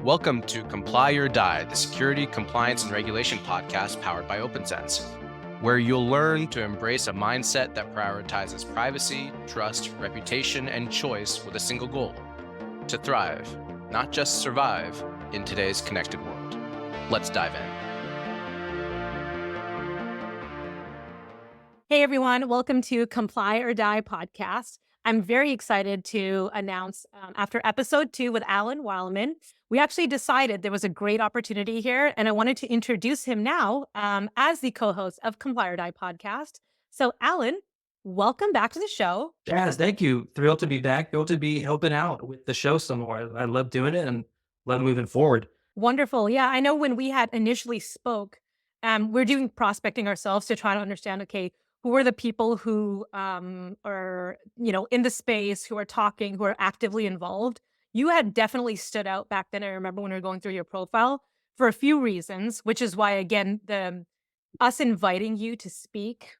Welcome to Comply or Die, the security, compliance, and regulation podcast powered by OpenSense, where you'll learn to embrace a mindset that prioritizes privacy, trust, reputation, and choice with a single goal: to thrive, not just survive, in today's connected world. Let's dive in. Hey everyone, welcome to Comply or Die podcast. I'm very excited to announce after episode 2 with Alan Wilemon, we actually decided there was a great opportunity here, and I wanted to introduce him now as the co-host of Comply or Die podcast. So Alan, welcome back to the show. Jazz, thank you. Thrilled to be back. Thrilled to be helping out with the show some more. I love doing it and love moving forward. Wonderful. Yeah, I know when we had initially spoke, we're doing prospecting ourselves to try to understand, okay, who are the people who are, in the space, who are talking, who are actively involved. You had definitely stood out back then. I remember when we were going through your profile for a few reasons, which is why, again, us inviting you to speak,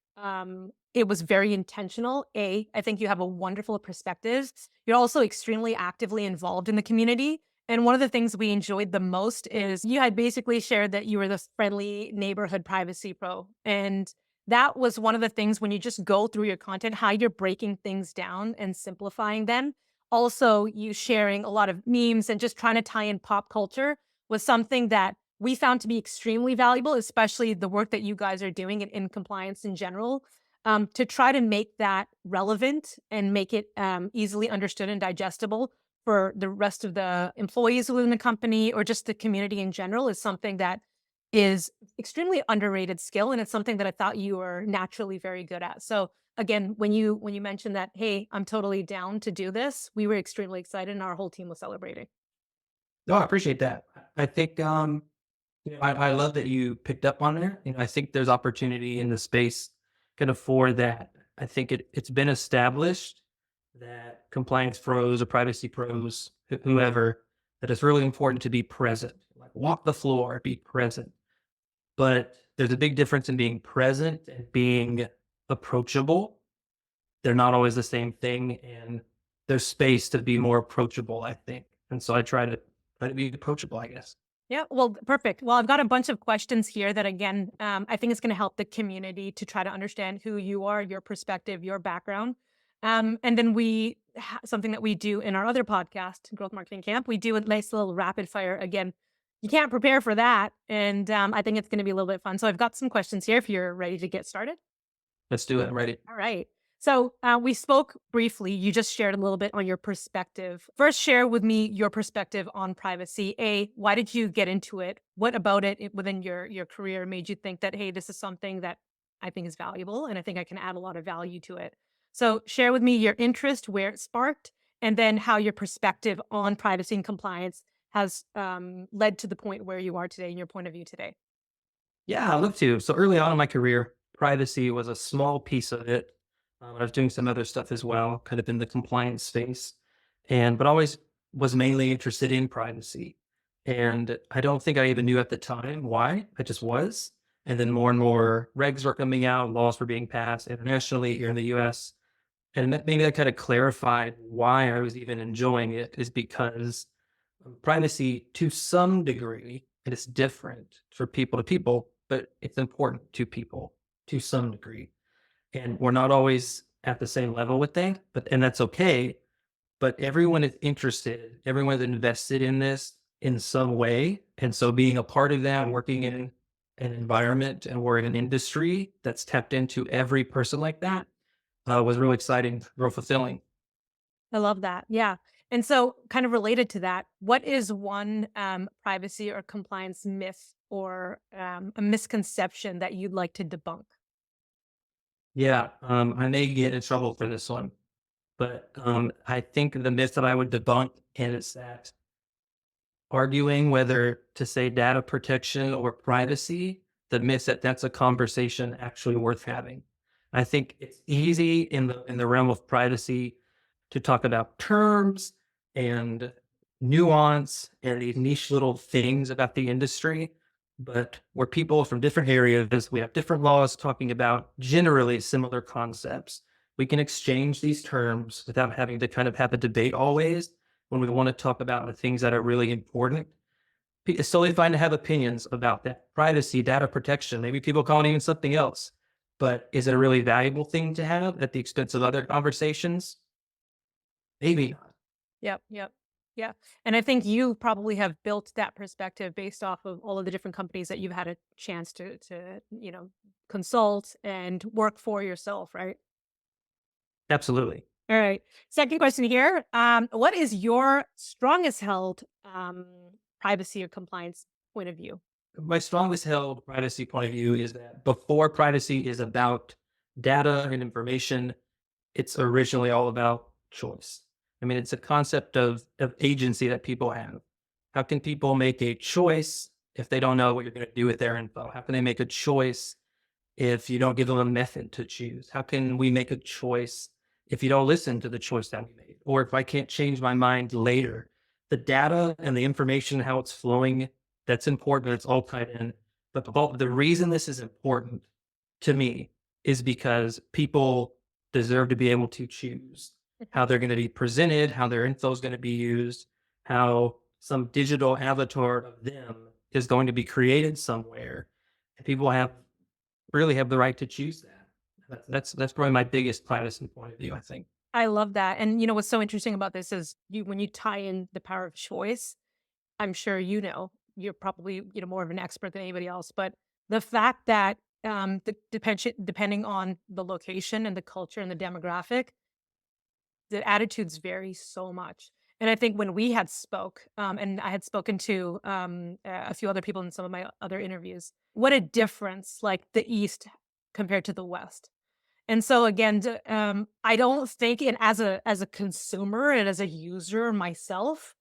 it was very intentional. I think you have a wonderful perspective. You're also extremely actively involved in the community. And one of the things we enjoyed the most is you had basically shared that you were the friendly neighborhood privacy pro. And that was one of the things when you just go through your content, how you're breaking things down and simplifying them. Also, you sharing a lot of memes and just trying to tie in pop culture was something that we found to be extremely valuable, especially the work that you guys are doing in compliance in general, to try to make that relevant and make it easily understood and digestible for the rest of the employees within the company or just the community in general is something that is extremely underrated skill. And it's something that I thought you were naturally very good at. So again, when you mentioned that, hey, I'm totally down to do this, we were extremely excited and our whole team was celebrating. No, I appreciate that. I think I love that you picked up on there. I think there's opportunity in the space kind of for that. I think it's been established that compliance pros or privacy pros, whoever, that it's really important to be present. Like walk the floor, be present. But there's a big difference in being present and being approachable. They're not always the same thing, and there's space to be more approachable, I think. And so I try to be approachable, I guess. Yeah, well, perfect. Well, I've got a bunch of questions here that, again, I think it's going to help the community to try to understand who you are, your perspective, your background. And then something that we do in our other podcast, Growth Marketing Camp, we do a nice little rapid fire. Again, you can't prepare for that. And I think it's going to be a little bit fun. So I've got some questions here if you're ready to get started. Let's do it. I'm ready. All right. So we spoke briefly. You just shared a little bit on your perspective. First, share with me your perspective on privacy. Why did you get into it? What about it within your career made you think that, hey, this is something that I think is valuable and I think I can add a lot of value to it? So share with me your interest, where it sparked, and then how your perspective on privacy and compliance has led to the point where you are today and your point of view today. Yeah, I love to. So early on in my career, privacy was a small piece of it. I was doing some other stuff as well, kind of in the compliance space, but always was mainly interested in privacy. And I don't think I even knew at the time why. I just was. And then more and more regs were coming out, laws were being passed internationally here in the US. And maybe that kind of clarified why I was even enjoying it, is because privacy, to some degree, it is different for people to people, but it's important to people to some degree. And we're not always at the same level with that, and that's okay. But everyone is interested, everyone's invested in this in some way. And so being a part of that, working in an environment and we're in an industry that's tapped into every person like that was really exciting, real fulfilling. I love that. Yeah. And so, kind of related to that, what is one privacy or compliance myth or a misconception that you'd like to debunk? Yeah, I may get in trouble for this one, but I think the myth that I would debunk is that arguing whether to say data protection or privacy, the myth that that's a conversation actually worth having. I think it's easy in the realm of privacy to talk about terms and nuance and these niche little things about the industry. But we're people from different areas. We have different laws talking about generally similar concepts. We can exchange these terms without having to kind of have a debate always when we want to talk about the things that are really important. It's totally fine to have opinions about that privacy, data protection. Maybe people call it even something else. But is it a really valuable thing to have at the expense of other conversations? Maybe not. Yep, yep. Yeah. And I think you probably have built that perspective based off of all of the different companies that you've had a chance to consult and work for yourself, right? Absolutely. All right. Second question here. What is your strongest held privacy or compliance point of view? My strongest held privacy point of view is that before privacy is about data and information, it's originally all about choice. I mean, it's a concept of agency that people have. How can people make a choice if they don't know what you're going to do with their info? How can they make a choice if you don't give them a method to choose? How can we make a choice if you don't listen to the choice that we made? Or if I can't change my mind later? The data and the information, how it's flowing, that's important. It's all tied in. But the reason this is important to me is because people deserve to be able to choose how they're going to be presented, how their info is going to be used, how some digital avatar of them is going to be created somewhere. And people really have the right to choose that. That's probably my biggest privacy point of view, I think. I love that. And what's so interesting about this is when you tie in the power of choice, I'm sure you're probably more of an expert than anybody else, but the fact that depending on the location and the culture and the demographic, the attitudes vary so much. And I think when we had spoke, and I had spoken to a few other people in some of my other interviews, what a difference like the East compared to the West. And so again, I don't think it as a consumer and as a user myself,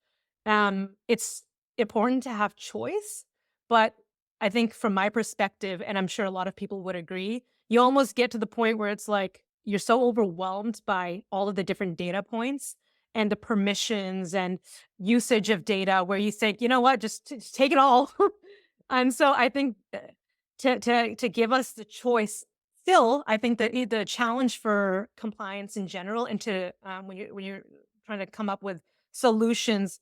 it's important to have choice. But I think from my perspective, and I'm sure a lot of people would agree, you almost get to the point where it's like you're so overwhelmed by all of the different data points and the permissions and usage of data where you think, you know what, just take it all. And so I think to give us the choice. Still, I think that the challenge for compliance in general, and to when you're trying to come up with solutions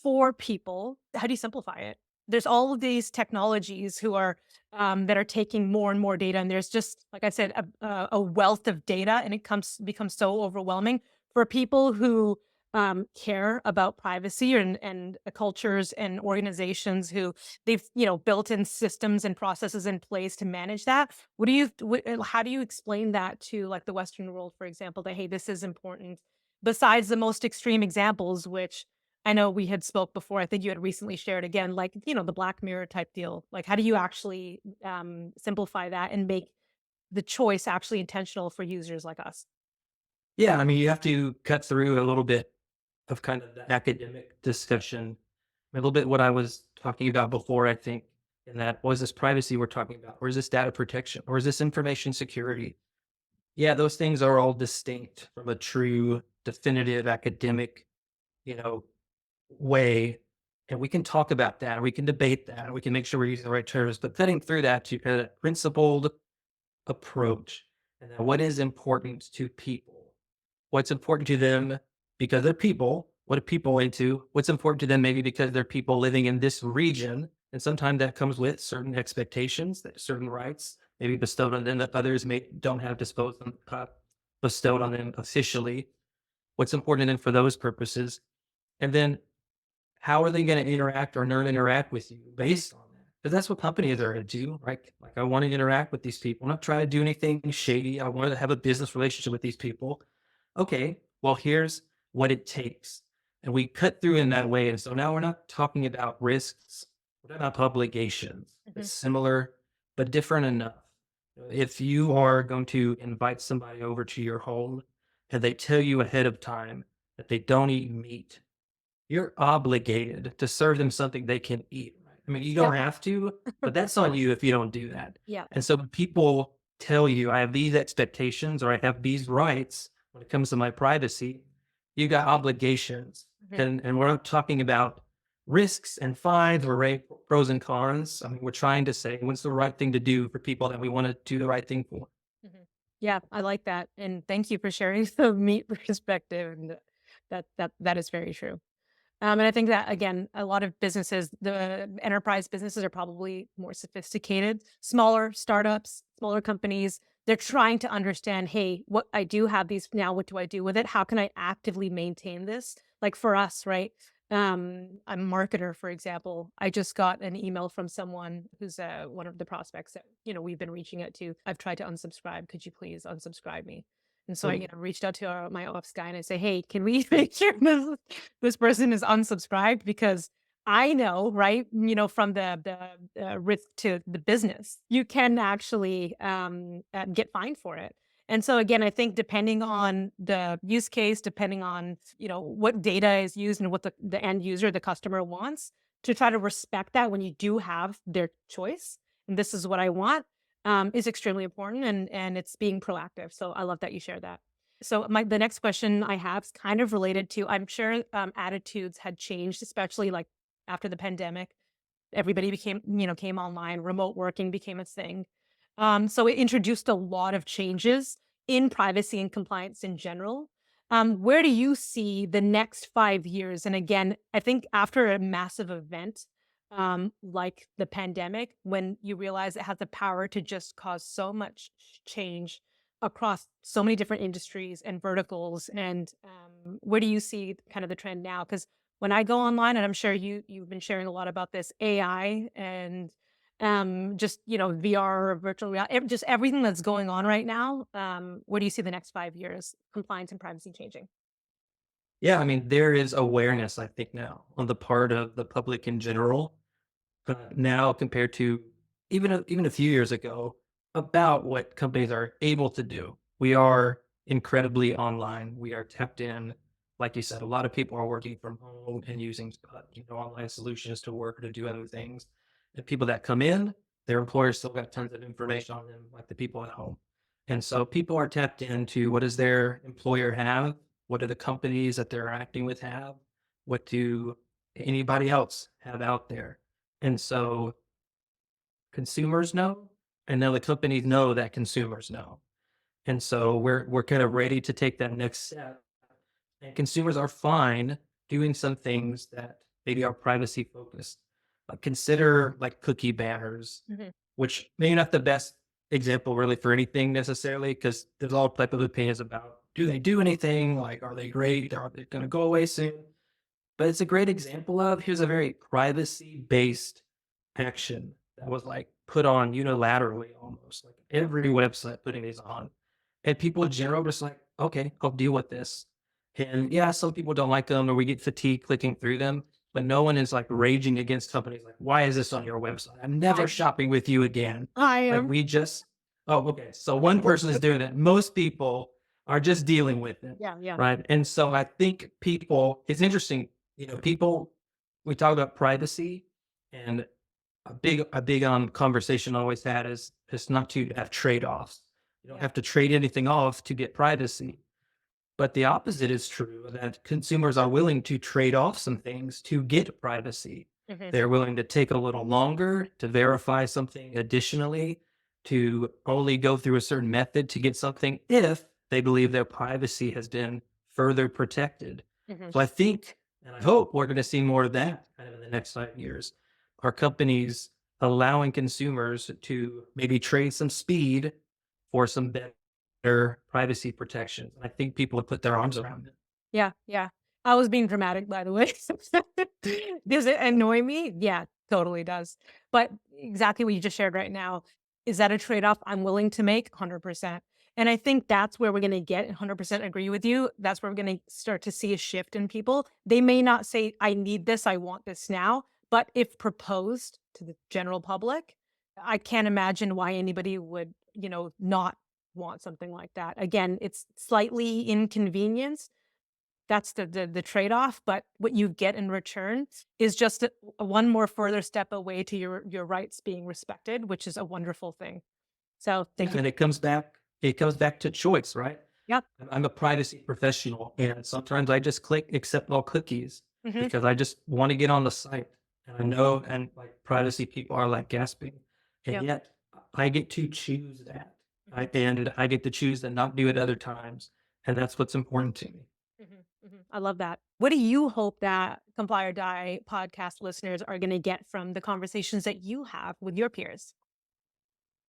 for people, how do you simplify it? There's all of these technologies who are that are taking more and more data, and there's just like I said, a wealth of data, and it becomes so overwhelming for people who care about privacy and cultures and organizations who they've built in systems and processes in place to manage that. How do you explain that to like the Western world, for example, that hey, this is important besides the most extreme examples, which I know we had spoke before. I think you had recently shared again, like the Black Mirror type deal. Like, how do you actually simplify that and make the choice actually intentional for users like us? Yeah, I mean, you have to cut through a little bit of kind of the academic discussion, a little bit what I was talking about before, I think, in that was this privacy we're talking about, or is this data protection, or is this information security? Yeah, those things are all distinct from a true, definitive academic, you know, way. And we can talk about that, we can debate that, we can make sure we're using the right terms, but cutting through that to kind of principled approach and then what is important to people, what's important to them because they're people, what are people into, what's important to them maybe because they're people living in this region. And sometimes that comes with certain expectations, that certain rights maybe bestowed on them that others may don't have bestowed on them officially. What's important to them for those purposes. And then how are they going to interact or not interact with you based on that? Because that's what companies are going to do, right? Like I want to interact with these people. I'm not trying to do anything shady. I want to have a business relationship with these people. Okay, well, here's what it takes. And we cut through in that way. And so now we're not talking about risks, we're talking about obligations. Mhm. It's similar, but different enough. If you are going to invite somebody over to your home and they tell you ahead of time that they don't eat meat, you're obligated to serve them something they can eat, right? I mean, you don't Yep. have to, but that's on you if you don't do that. Yeah. And so when people tell you, I have these expectations or I have these rights when it comes to my privacy, you got obligations. Mhm. And we're not talking about risks and fines or pros and cons. I mean, we're trying to say what's the right thing to do for people that we want to do the right thing for. Mhm. Yeah, I like that, and thank you for sharing the meat perspective, and that is very true. And I think that, again, a lot of businesses, the enterprise businesses are probably more sophisticated, smaller startups, smaller companies. They're trying to understand, hey, what I do have these now, what do I do with it? How can I actively maintain this? Like for us, right? I'm a marketer, for example. I just got an email from someone who's one of the prospects that, we've been reaching out to. I've tried to unsubscribe. Could you please unsubscribe me? And so I, Mm. reached out to my ops guy and I say, hey, can we make sure this person is unsubscribed? Because I know, right, from the risk to the business, you can actually get fined for it. And so again, I think depending on the use case, depending on, what data is used and what the end user, the customer wants, to try to respect that when you do have their choice, and this is what I want, is extremely important, and it's being proactive. So I love that you share that. So the next question I have is kind of related to, I'm sure attitudes had changed, especially like after the pandemic. Everybody came online, remote working became a thing. So it introduced a lot of changes in privacy and compliance in general. Where do you see the next 5 years? And again, I think after a massive event like the pandemic, when you realize it has the power to just cause so much change across so many different industries and verticals, and where do you see kind of the trend now? Because when I go online, and I'm sure you've been sharing a lot about this AI and just VR, virtual reality, just everything that's going on right now. Where do you see the next 5 years, compliance and privacy changing? Yeah, I mean, there is awareness, I think, now on the part of the public in general, now compared to even a few years ago about what companies are able to do. We are incredibly online. We are tapped in. Like you said, a lot of people are working from home and using online solutions to work or to do other things. The people that come in, their employers still got tons of information on them, like the people at home. And so people are tapped into what does their employer have? What do the companies that they're acting with have? What do anybody else have out there? And so consumers know, and now the companies know that consumers know. And so we're kind of ready to take that next step. And consumers are fine doing some things that maybe are privacy focused. Consider like cookie banners, Mhm. which maybe not the best example really for anything necessarily, because there's all type of opinions about do they do anything? Like, are they great? Are they going to go away soon? But it's a great example of here's a very privacy based action that was like put on unilaterally almost like every website putting these on. And people in general just like, okay, I'll deal with this. And yeah, some people don't like them or we get fatigued clicking through them, but no one is like raging against companies like, why is this on your website? I'm never shopping with you again. I Like am. we just, oh, okay. So one person is doing it. Most people are just dealing with it. Yeah, yeah. Right. And so I think people, it's interesting, people, we talk about privacy and a big conversation I always had is not to have trade-offs. You don't Yeah. have to trade anything off to get privacy. But the opposite is true that consumers are willing to trade off some things to get privacy. Mhm. They're willing to take a little longer to verify something additionally, to only go through a certain method to get something if they believe their privacy has been further protected. Mhm. So I think and I hope we're going to see more of that kind of in the next 5 years. Are companies allowing consumers to maybe trade some speed for some better privacy protections? And I think people have put their arms around it. Yeah, yeah. I was being dramatic, by the way. Does it annoy me? Yeah, totally does. But exactly what you just shared right now, is that a trade-off I'm willing to make? 100%. And I think that's where we're gonna get 100% agree with you. That's where we're gonna start to see a shift in people. They may not say, I need this, I want this now, but if proposed to the general public, I can't imagine why anybody would, not want something like that. Again, it's slightly inconvenienced, that's the trade-off, but what you get in return is just a one more further step away to your rights being respected, which is a wonderful thing. So Yeah, thank you. and it comes back to choice, right? Yep. I'm a privacy professional, and sometimes I just click accept all cookies Mhm. because I just want to get on the site. And I know, and like privacy people are like gasping, and Yep. yet I get to choose that. Mhm. And I get to choose to not do it other times, and that's what's important to me. I love that. What do you hope that Comply or Die podcast listeners are going to get from the conversations that you have with your peers?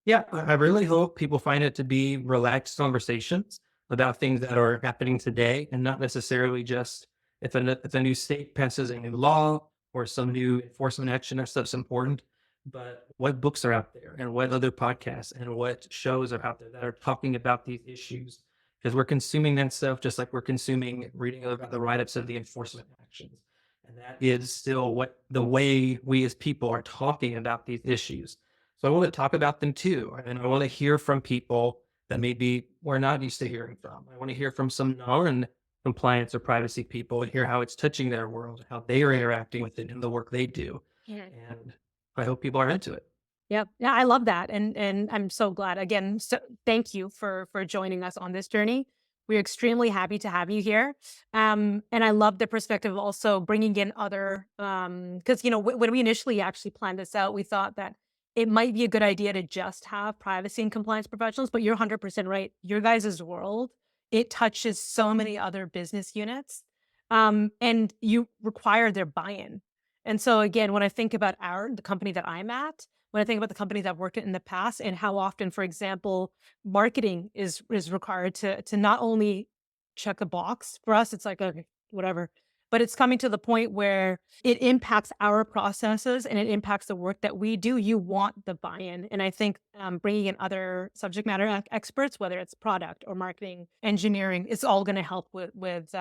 Yeah, I really hope people find it to be relaxed conversations about things that are happening today, and not necessarily just if a new state passes a new law or some new enforcement action, that stuff's important. But what books are out there, and what other podcasts and what shows are out there that are talking about these issues? Because we're consuming that stuff just like we're consuming reading about the write-ups of the enforcement actions. And that is still what the way we as people are talking about these issues. So I want to talk about them too. And I want to hear from people that maybe we're not used to hearing from. I want to hear from some non-compliance or privacy people and hear how it's touching their world, how they are interacting with it in the work they do. And I hope people are into it. Yep. Yeah, I love that. And I'm so glad. Again, so thank you for joining us on this journey. We're extremely happy to have you here. And I love the perspective of also bringing in other because when we initially actually planned this out, we thought that it might be a good idea to just have privacy and compliance professionals, but you're 100% right. Your guys' world, it touches so many other business units. And you require their buy-in. And so again, when I think about the company that I'm at, when I think about the companies I've worked in the past and how often, for example, marketing is required to not only check a box for us, it's like, okay, whatever, but it's coming to the point where it impacts our processes and it impacts the work that we do. You want the buy-in, and I think bringing in other subject matter experts, whether it's product or marketing, engineering, it's all going to help with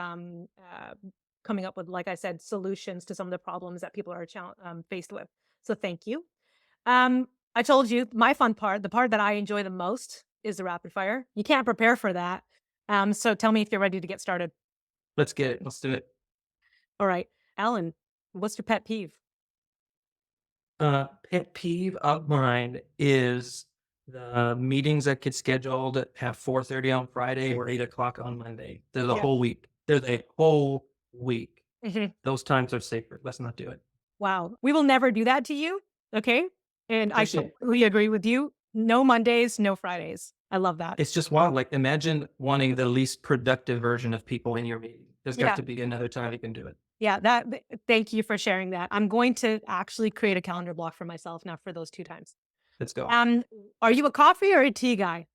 coming up with, like I said, solutions to some of the problems that people are faced with. So thank you. I told you my fun part, the part that I enjoy the most is the rapid fire. You can't prepare for that. So tell me if you're ready to get started. Let's get it. Let's do it. All right. Alan, what's your pet peeve? Pet peeve of mine is the meetings that get scheduled at 4:30 on Friday or 8 o'clock on Monday. There's a Yeah. whole week. There's a whole week. Mhm. Those times are sacred. Let's not do it. Wow. We will never do that to you. Okay. And I Appreciate it. completely agree with you. No Mondays, no Fridays. I love that. It's just wild. Like, imagine wanting the least productive version of people in your meeting. There's got Yeah. to be another time you can do it. Yeah. Thank you for sharing that. I'm going to actually create a calendar block for myself now for those 2 times. Let's go. Are you a coffee or a tea guy?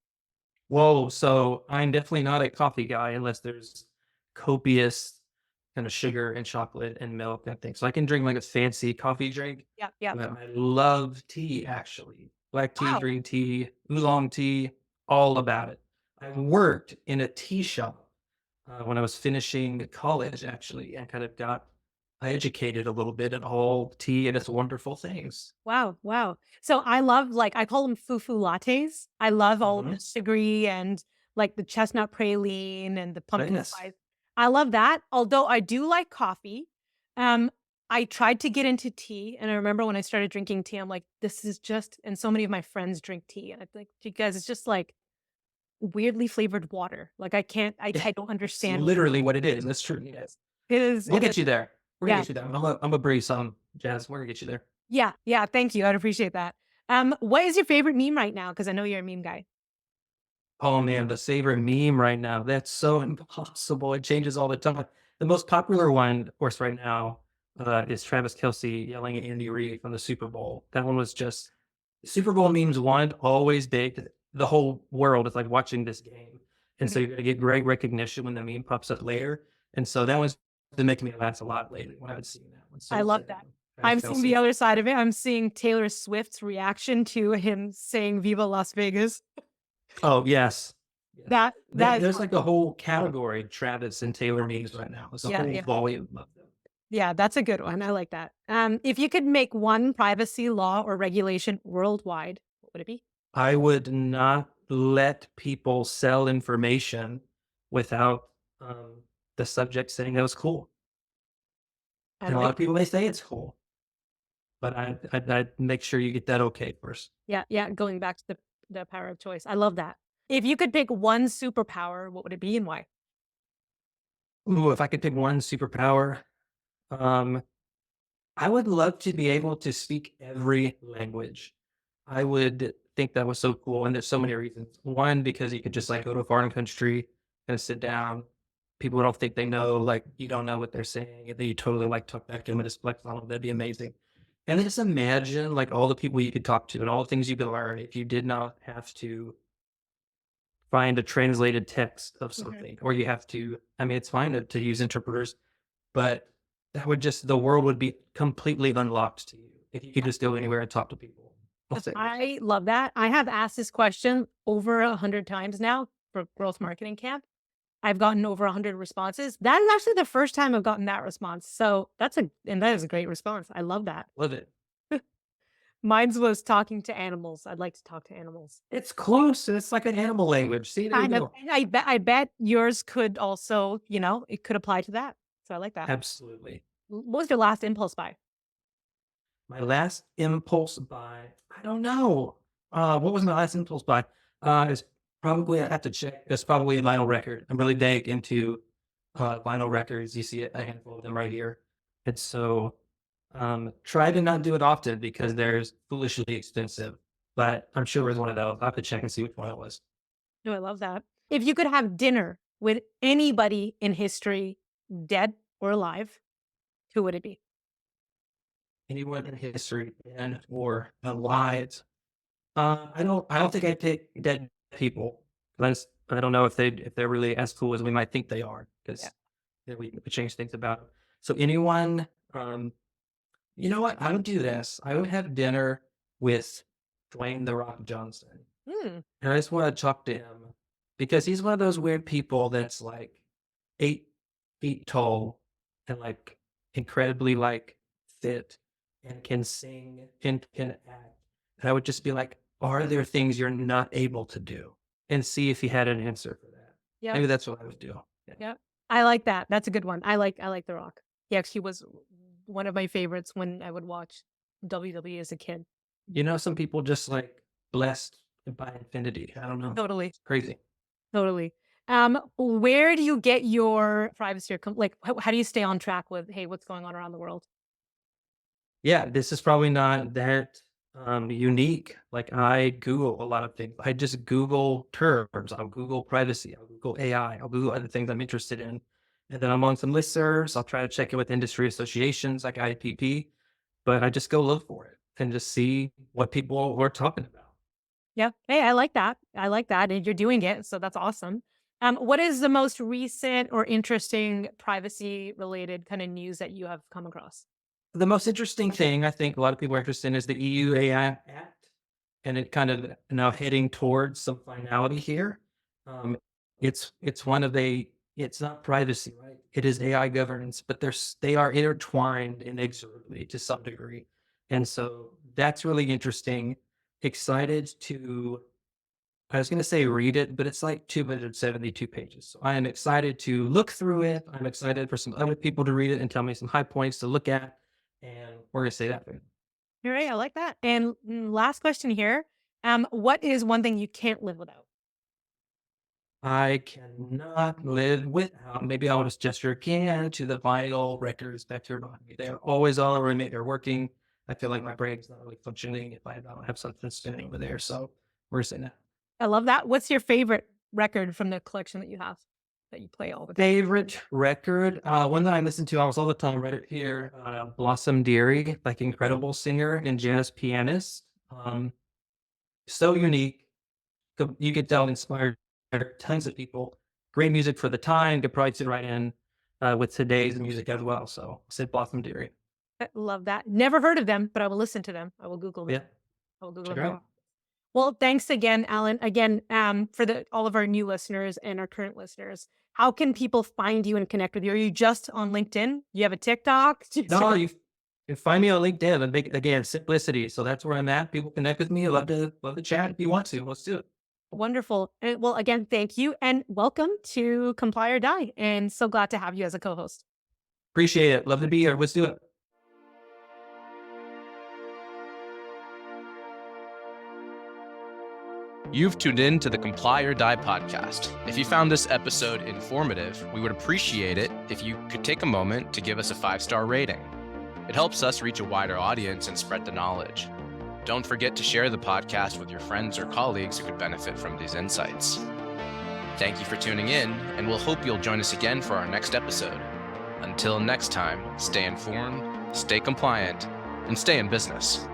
Whoa. So I'm definitely not a coffee guy unless there's copious kind of sugar and chocolate and milk and things. So I can drink like a fancy coffee drink. Yeah. Yeah. But I love tea, actually. Black tea, Wow. green tea, oolong tea, all about it. I worked in a tea shop when I was finishing college, actually, and kind of got educated a little bit in all tea and its wonderful things. Wow, wow. So I love, like, I call them foo-foo lattes. I love all the Mhm. sugary and like the chestnut praline and the pumpkin Yes. spice. I love that. Although I do like coffee. Um, I tried to get into tea, and I remember when I started drinking tea, I'm like, this is just, and so many of my friends drink tea, and I think, you guys, it's just like weirdly flavored water. Like I can't, I don't It's understand what literally what it is. That's true. Yes. it is. We'll It is. get you there. We're gonna Yeah. get you there. I'm a breeze some jazz. We're gonna get you there. Yeah. Yeah. Thank you. I'd appreciate that. What is your favorite meme right now? Because I know you're a meme guy. Oh man, the favorite meme right now. That's so impossible. It changes all the time. The most popular one, of course, right now, is Travis Kelsey yelling at Andy Reid from the Super Bowl. That one was just Super Bowl memes. One always big. The whole world is like watching this game, and so Mhm. you're gonna get great recognition when the meme pops up later. And so that was been making me laugh a lot lately when I was seeing that one. So I we'll love say that that. one. Travis I'm seeing the Kelsey. other side of it. I'm seeing Taylor Swift's reaction to him saying "Viva Las Vegas." Oh yes. Yes. That is There's fun. like a whole category, Travis and Taylor memes right now. There's a Yeah, whole yeah, volume of them. yeah. That's a good one. I like that. If you could make one privacy law or regulation worldwide, what would it be? I would not let people sell information without the subject saying that was cool. I And a lot like. of people, they say it's cool, but I'd make sure you get that okay first. Yeah, yeah. Going back to the power of choice. I love that. If you could pick one superpower, what would it be and why? Ooh, if I could pick one superpower, um, I would love to be able to speak every language. I would think that was so cool, and there's so many reasons. One, because you could just like go to a foreign country and sit down, people don't think they know, like you don't know what they're saying, and then you totally like talk back to them and just flex on them. That'd be amazing. And then just imagine like all the people you could talk to and all the things you could learn if you did not have to find a translated text of something, or you have to, I mean, it's fine to use interpreters, but that would just, the world would be completely unlocked to you if you could just go anywhere and talk to people. That's it. I love that. I have asked this question over 100 times now for Growth Marketing Camp. I've gotten over 100 responses. That is actually the first time I've gotten that response. So that is a great response. I love that. Love it. Mine's was talking to animals. I'd like to talk to animals. It's close. It's like an animal language. See, there you Kind of. go. And I bet yours could also, it could apply to that. So I like that. Absolutely. What was your last impulse buy? My last impulse buy, I don't know. What was my last impulse buy? It's probably, I have to check. It's probably a vinyl record. I'm really big into vinyl records. You see a handful of them right here. And so try to not do it often because they're foolishly expensive. But I'm sure it was one of those. I'll have to check and see which one it was. No, I love that. If you could have dinner with anybody in history, dead or alive, who would it be? Anyone in history and or alive. I don't think I'd pick dead people. I don't know if they're really as cool as we might think they are, because we change things about them. So anyone, you know what? I would do this. I would have dinner with Dwayne "The Rock" Johnson. And I just want to talk to him because he's one of those weird people that's like 8 feet tall and like incredibly like fit and can sing and can act. And I would just be like, are there things you're not able to do? And see if he had an answer for that. Yeah. Maybe that's what I would do. Yeah. I like that. That's a good one. I like The Rock. He actually was one of my favorites when I would watch WWE as a kid. You know, some people just like blessed by infinity. I don't know. Totally. It's crazy. Totally. Where do you get your privacy? Like, how do you stay on track with, hey, what's going on around the world? Yeah, this is probably not that unique. Like I Google a lot of things. I just Google terms. I'll Google privacy. I'll Google AI. I'll Google other things I'm interested in. And then I'm on some listservs. I'll try to check it with industry associations like IPP, but I just go look for it and just see what people were talking about. Yeah. Hey, I like that. I like that. And you're doing it. So that's awesome. What is the most recent or interesting privacy related kind of news that you have come across? The most interesting thing I think a lot of people are interested in is the EU AI Act, and it kind of now heading towards some finality here. It's not privacy, right? It is AI governance, but they are intertwined inexorably to some degree, and so that's really interesting. Excited to, I was going to say read it, but it's like 272 pages. So I am excited to look through it. I'm excited for some other people to read it and tell me some high points to look at. And we're going to say that. All right. I like that. And last question here. What is one thing you can't live without? I cannot live without, maybe I'll just gesture again to the vinyl records back here behind me. They're always all around me. They're working. I feel like my brain's not really functioning if I don't have something spinning over there. So we're saying that. I love that. What's your favorite record from the collection that you have that you play all the time? Favorite record? One that I listen to almost all the time right here, Blossom Dearie, like incredible singer and jazz pianist. So unique. You could tell inspired tons of people. Great music for the time. Could probably sit right in with today's music as well. So I said Blossom Dearie. I love that. Never heard of them, but I will listen to them. I will Google them. Yeah. I will Google Check it them. out. Well, thanks again, Alan. Again, for all of our new listeners and our current listeners, how can people find you and connect with you? Are you just on LinkedIn? You have a TikTok? No, you can find me on LinkedIn and again, simplicity. So that's where I'm at. People connect with me. I love to chat if you want to. Let's do it. Wonderful. Well, again, thank you and welcome to Comply or Die. And so glad to have you as a co-host. Appreciate it. Love to be here. Let's do it. You've tuned in to the Comply or Die podcast. If you found this episode informative, we would appreciate it if you could take a moment to give us a 5-star rating. It helps us reach a wider audience and spread the knowledge. Don't forget to share the podcast with your friends or colleagues who could benefit from these insights. Thank you for tuning in, and we'll hope you'll join us again for our next episode. Until next time, stay informed, stay compliant, and stay in business.